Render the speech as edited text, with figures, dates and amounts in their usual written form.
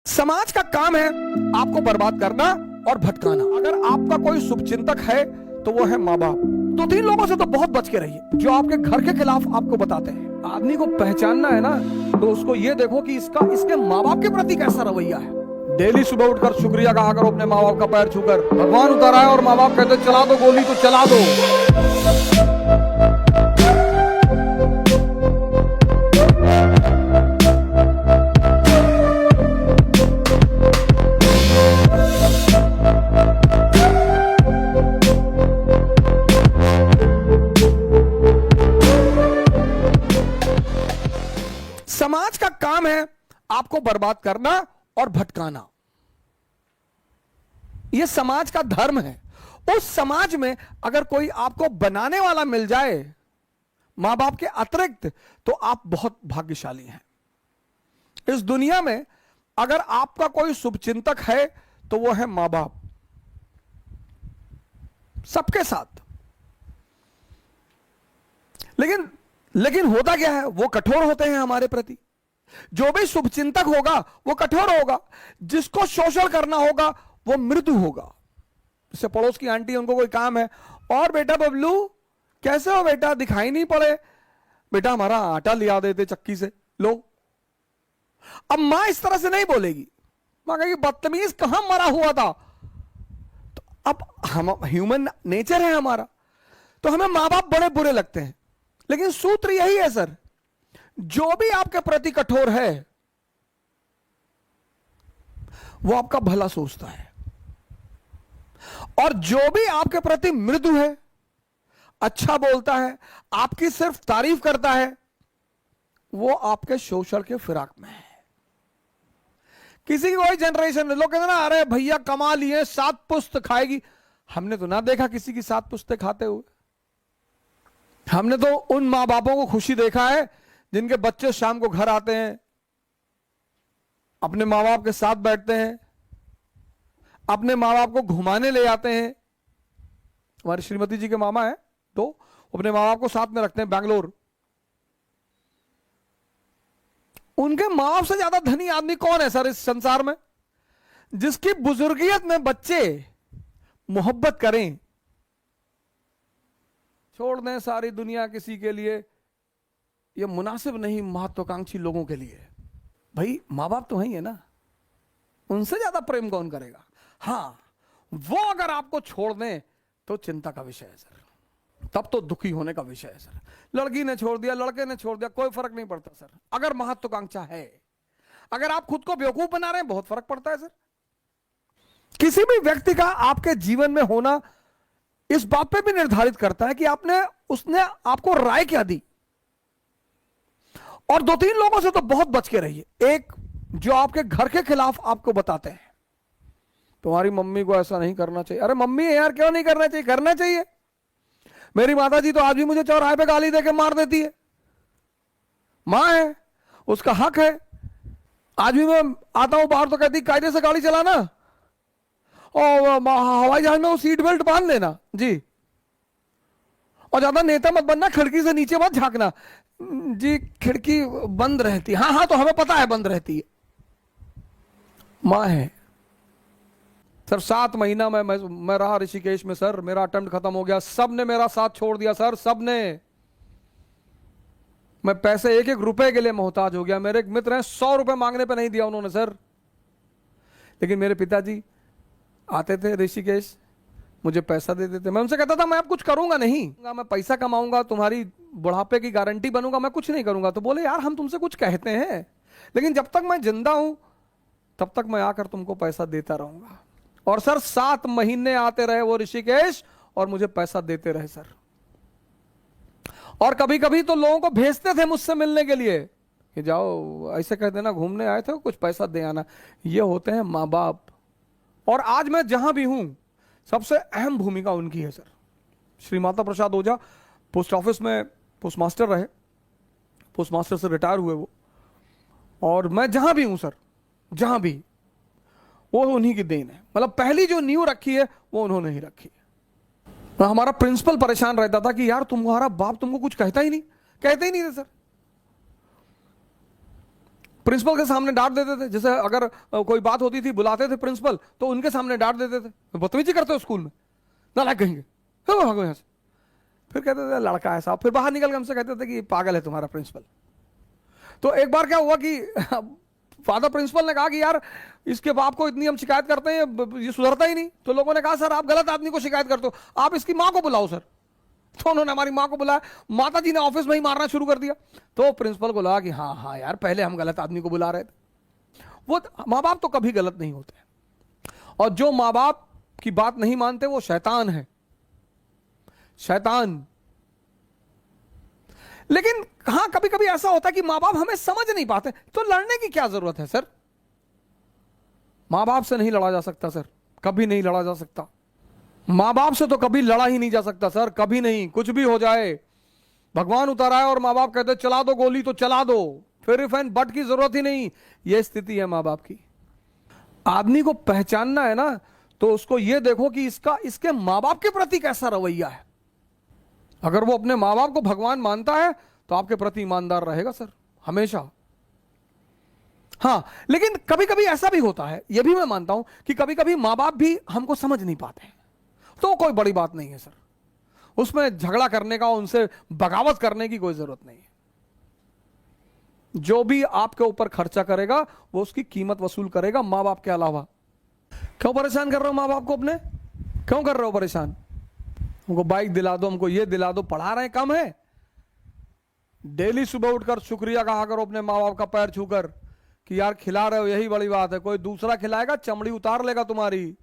समाज का काम है आपको बर्बाद करना और भटकाना। अगर आपका कोई शुभचिंतक है तो वो है माँ बाप। दो तीन लोगों से तो बहुत बच के रहिए जो आपके घर के खिलाफ आपको बताते हैं। आदमी को पहचानना है ना, तो उसको ये देखो कि इसके माँ बाप के प्रति कैसा रवैया है। डेली सुबह उठकर शुक्रिया कहा करो अपने माँ बाप का पैर छूकर। भगवान उतर आए और माँ बाप कहते चला दो गोली तो चला दो। समाज का काम है आपको बर्बाद करना और भटकाना। यह समाज का धर्म है। उस समाज में अगर कोई आपको बनाने वाला मिल जाए मां बाप के अतिरिक्त, तो आप बहुत भाग्यशाली हैं। इस दुनिया में अगर आपका कोई शुभचिंतक है तो वो है मां बाप। सबके साथ। लेकिन होता क्या है, वो कठोर होते हैं हमारे प्रति। जो भी शुभचिंतक होगा वो कठोर होगा, जिसको शोषण करना होगा वो मृदु होगा। जैसे पड़ोस की आंटी, उनको कोई काम है, और बेटा बबलू कैसे हो बेटा, दिखाई नहीं पड़े, बेटा हमारा आटा लिया देते चक्की से, लो। अब मां इस तरह से नहीं बोलेगी, मां कहेगी बदतमीज कहां मरा हुआ था। तो अब हम ह्यूमन नेचर है हमारा, तो हमें मां बाप बड़े बुरे लगते हैं। लेकिन सूत्र यही है सर, जो भी आपके प्रति कठोर है वो आपका भला सोचता है, और जो भी आपके प्रति मृदु है, अच्छा बोलता है, आपकी सिर्फ तारीफ करता है, वो आपके शोषण के फिराक में है। किसी की कोई जनरेशन, लोग कहते ना अरे भैया कमा लिए 7 पुस्त खाएगी। हमने तो ना देखा किसी की 7 पुस्तें खाते हुए। हमने तो उन मां बापों को खुशी देखा है जिनके बच्चे शाम को घर आते हैं, अपने मां बाप के साथ बैठते हैं, अपने मां बाप को घुमाने ले जाते हैं। हमारी श्रीमती जी के मामा है, तो अपने मां बाप को साथ में रखते हैं बैंगलोर। उनके मां बाप से ज्यादा धनी आदमी कौन है सर इस संसार में, जिसकी बुजुर्गियत में बच्चे मोहब्बत करें। छोड़ दें सारी दुनिया किसी के लिए, यह मुनासिब नहीं महत्वाकांक्षी लोगों के लिए। भाई मां बाप तो है ना, उनसे ज्यादा प्रेम कौन करेगा। हाँ, वो अगर आपको छोड़ दें तो चिंता का विषय है सर, तब तो दुखी होने का विषय है सर। लड़की ने छोड़ दिया, लड़के ने छोड़ दिया, कोई फर्क नहीं पड़ता सर, अगर महत्वाकांक्षा है। अगर आप खुद को बेवकूफ बना रहे हैं, बहुत फर्क पड़ता है सर। किसी भी व्यक्ति का आपके जीवन में होना इस बात पे भी निर्धारित करता है कि उसने आपको राय क्या दी। और 2-3 लोगों से तो बहुत बच के रहिए। एक, जो आपके घर के खिलाफ आपको बताते हैं तुम्हारी मम्मी को ऐसा नहीं करना चाहिए। अरे मम्मी है यार, क्यों नहीं करना चाहिए, करना चाहिए। मेरी माता जी तो आज भी मुझे चौराहे पे गाली देके मार देती है। मां है, उसका हक है। आज भी मैं आता हूं बाहर तो कहती कायदे से गाड़ी चलाना, और हवाई जहाज में वो सीट बेल्ट बांध लेना जी, और ज्यादा नेता मत बनना, खिड़की से नीचे मत झांकना जी, खिड़की बंद रहती है। हाँ तो हमें पता है बंद रहती है। मां है सर। 7 महीना मैं रहा ऋषिकेश में सर, मेरा अटेम्प्ट खत्म हो गया, सबने मेरा साथ छोड़ दिया सर, सबने। मैं पैसे 1-1 रुपए के लिए मोहताज हो गया। मेरे एक मित्र हैं, 100 रुपए मांगने पे नहीं दिया उन्होंने सर। लेकिन मेरे पिताजी आते थे ऋषिकेश, मुझे पैसा दे देते। मैं उनसे कहता था मैं अब कुछ करूंगा नहीं, मैं पैसा कमाऊंगा, तुम्हारी बुढ़ापे की गारंटी बनूंगा, मैं कुछ नहीं करूंगा। तो बोले यार हम तुमसे कुछ कहते हैं, लेकिन जब तक मैं जिंदा हूं तब तक मैं आकर तुमको पैसा देता रहूंगा। और सर 7 महीने आते रहे वो ऋषिकेश, और मुझे पैसा देते रहे सर। और कभी कभी तो लोगों को भेजते थे मुझसे मिलने के लिए कि जाओ ऐसे कह देना घूमने आए थे, कुछ पैसा दे आना। ये होते हैं मां बाप। और आज मैं जहां भी हूं, सबसे अहम भूमिका उनकी है सर। श्री माता प्रसाद ओझा पोस्ट ऑफिस में पोस्ट मास्टर रहे, पोस्ट मास्टर से रिटायर हुए वो। और मैं जहां भी हूं सर, जहां भी, वो उन्हीं की देन है। मतलब पहली जो नींव रखी है वो उन्होंने ही रखी है। हमारा प्रिंसिपल परेशान रहता था कि यार तुम्हारा बाप तुमको कुछ कहता ही नहीं, कहते ही नहीं थे सर। प्रिंसिपल के सामने डांट देते थे, जैसे अगर कोई बात होती थी बुलाते थे प्रिंसिपल तो उनके सामने डांट देते थे, बदतमीजी करते हो स्कूल में, नालायक कहेंगे, भागो यहाँ से। फिर कहते थे लड़का है साहब, फिर बाहर निकल के हमसे कहते थे कि पागल है तुम्हारा प्रिंसिपल। तो एक बार क्या हुआ कि फादर प्रिंसिपल ने कहा कि यार इसके बाप को इतनी हम शिकायत करते हैं, ये सुधरता ही नहीं। तो लोगों ने कहा सर आप गलत आदमी को शिकायत करते हो, आप इसकी माँ को बुलाओ सर। तो उन्होंने हमारी माँ को बुलाया, माता जी ने ऑफिस में ही मारना शुरू कर दिया। तो प्रिंसिपल को लगा कि हाँ हाँ यार पहले हम गलत आदमी को बुला रहे थे। वो माँ बाप तो कभी गलत नहीं होते, और जो माँ बाप की बात नहीं मानते वो शैतान है, शैतान। लेकिन हाँ कभी कभी ऐसा होता है कि माँ बाप हमें समझ नहीं पाते, तो लड़ने की क्या जरूरत है सर? माँ बाप से नहीं लड़ा जा सकता सर, कभी नहीं लड़ा जा सकता। माँ बाप से तो कभी लड़ा ही नहीं जा सकता सर, कभी नहीं। कुछ भी हो जाए, भगवान उतर आए और माँ बाप कहते चला दो गोली तो चला दो, फिर इफ एंड बट की जरूरत ही नहीं। यह स्थिति है माँ बाप की। आदमी को पहचानना है ना, तो उसको यह देखो कि इसके माँ बाप के प्रति कैसा रवैया है। अगर वो अपने माँ बाप को भगवान मानता है तो आपके प्रति ईमानदार रहेगा सर, हमेशा। हाँ लेकिन कभी कभी ऐसा भी होता है, यह भी मैं मानता हूं कि कभी कभी माँ बाप भी हमको समझ नहीं पाते हैं, तो कोई बड़ी बात नहीं है सर, उसमें झगड़ा करने का, उनसे बगावत करने की कोई जरूरत नहीं है। जो भी आपके ऊपर खर्चा करेगा वो उसकी कीमत वसूल करेगा, माँ बाप के अलावा। क्यों परेशान कर रहे हो माँ बाप को अपने? क्यों कर रहे हो परेशान? हमको बाइक दिला दो, हमको ये दिला दो, पढ़ा रहे हैं कम है? डेली सुबह उठकर शुक्रिया कहा करो अपने माँ बाप का पैर छूकर कि यार खिला रहे हो, यही बड़ी बात है। कोई दूसरा खिलाएगा चमड़ी उतार लेगा तुम्हारी।